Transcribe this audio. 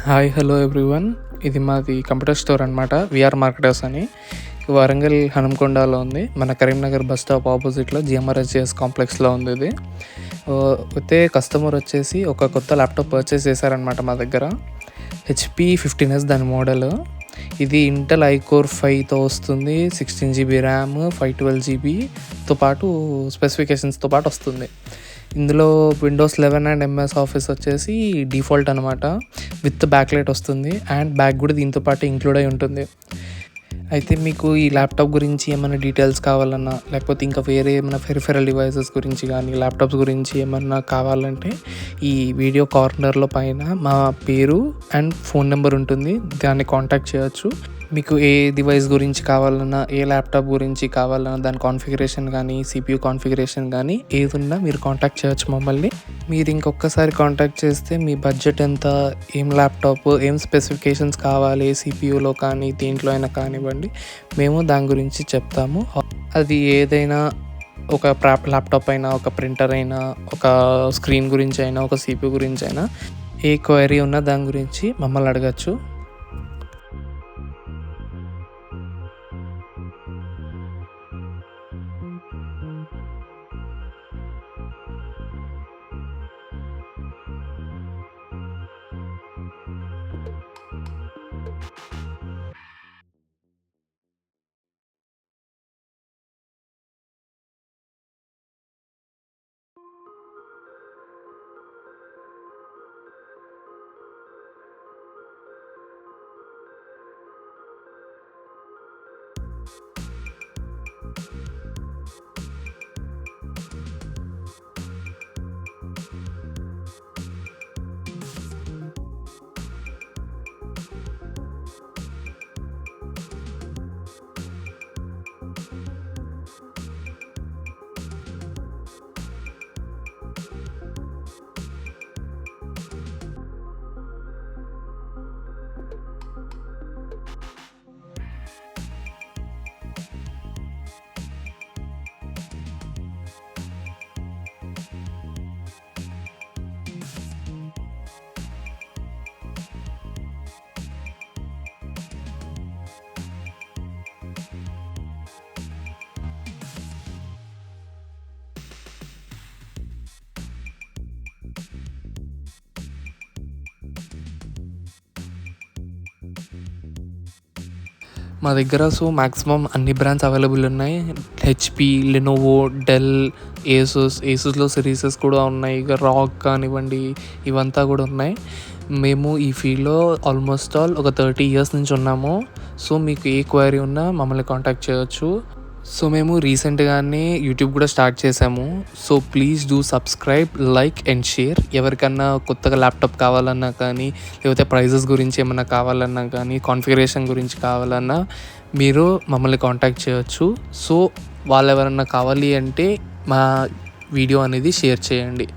Hi hello everyone. ఇది మాది computer store అనమాట. విఆర్ మార్కెటర్స్ అని వరంగల్ హనుమకొండలో ఉంది. మన కరీంనగర్ బస్ స్టాప్ ఆపోజిట్లో జిఎంఆర్ఎస్జిఎస్ కాంప్లెక్స్లో ఉంది ఇది. అయితే కస్టమర్ వచ్చేసి ఒక కొత్త ల్యాప్టాప్ పర్చేస్ చేశారనమాట మా దగ్గర. HP 15s దాని మోడల్. ఇది ఇంటెల్ ఐకోర్ 5తో వస్తుంది. 16 GB ర్యామ్, 512 GBతో పాటు స్పెసిఫికేషన్స్తో పాటు వస్తుంది. ఇందులో విండోస్ 11 అండ్ MS ఆఫీస్ వచ్చేసి డిఫాల్ట్ అనమాట. విత్ బ్యాక్లైట్ వస్తుంది అండ్ బ్యాక్ కూడా దీంతో పాటు ఇంక్లూడ్ అయి ఉంటుంది. అయితే మీకు ఈ ల్యాప్టాప్ గురించి ఏమైనా డీటెయిల్స్ కావాలన్నా, లేకపోతే ఇంకా వేరే ఏమైనా పెరిఫెరల్ డివైసెస్ గురించి కానీ ల్యాప్టాప్స్ గురించి ఏమన్నా కావాలంటే ఈ వీడియో కార్నర్లో పైన మా పేరు అండ్ ఫోన్ నెంబర్ ఉంటుంది. దాన్ని కాంటాక్ట్ చేయొచ్చు. మీకు ఏ డివైస్ గురించి కావాలన్నా, ఏ ల్యాప్టాప్ గురించి కావాలన్నా, దాని కాన్ఫిగరేషన్ కానీ, CPU కాన్ఫిగరేషన్ కానీ ఏది ఉన్నా మీరు కాంటాక్ట్ చేయొచ్చు మమ్మల్ని. మీరు ఇంకొకసారి కాంటాక్ట్ చేస్తే మీ బడ్జెట్ ఎంత, ఏం ల్యాప్టాప్, ఏం స్పెసిఫికేషన్స్ కావాలి, CPUలో కానీ దేంట్లో అయినా కానివ్వండి, మేము దాని గురించి చెప్తాము. అది ఏదైనా, ఒక ల్యాప్టాప్ అయినా, ఒక ప్రింటర్ అయినా, ఒక స్క్రీన్ గురించి అయినా, ఒక CPU గురించి అయినా, ఏ క్వైరీ ఉన్నా దాని గురించి మమ్మల్ని అడగచ్చు. మా దగ్గర మ్యాక్సిమం అన్ని బ్రాండ్స్ అవైలబుల్ ఉన్నాయి. HP, లెనోవో, డెల్, ఏసూస్లో సిరీసెస్ కూడా ఉన్నాయి. ఇక రాక్ కానివ్వండి, ఇవంతా కూడా ఉన్నాయి. మేము ఈ ఫీల్డ్లో ఆల్మోస్ట్ ఒక 30 years నుంచి ఉన్నాము. మీకు ఏ క్వైరీ ఉన్నా మమ్మల్ని కాంటాక్ట్ చేయొచ్చు. మేము రీసెంట్గానే యూట్యూబ్ కూడా స్టార్ట్ చేసాము. Please do subscribe, like and share. ఎవరికన్నా కొత్తగా ల్యాప్టాప్ కావాలన్నా కానీ, లేకపోతే ప్రైజెస్ గురించి ఏమన్నా కావాలన్నా కానీ, కాన్ఫిగరేషన్ గురించి కావాలన్నా మీరు మమ్మల్ని కాంటాక్ట్ చేయొచ్చు. వాళ్ళు ఎవరన్నా కావాలి అంటే మా వీడియో అనేది షేర్ చేయండి.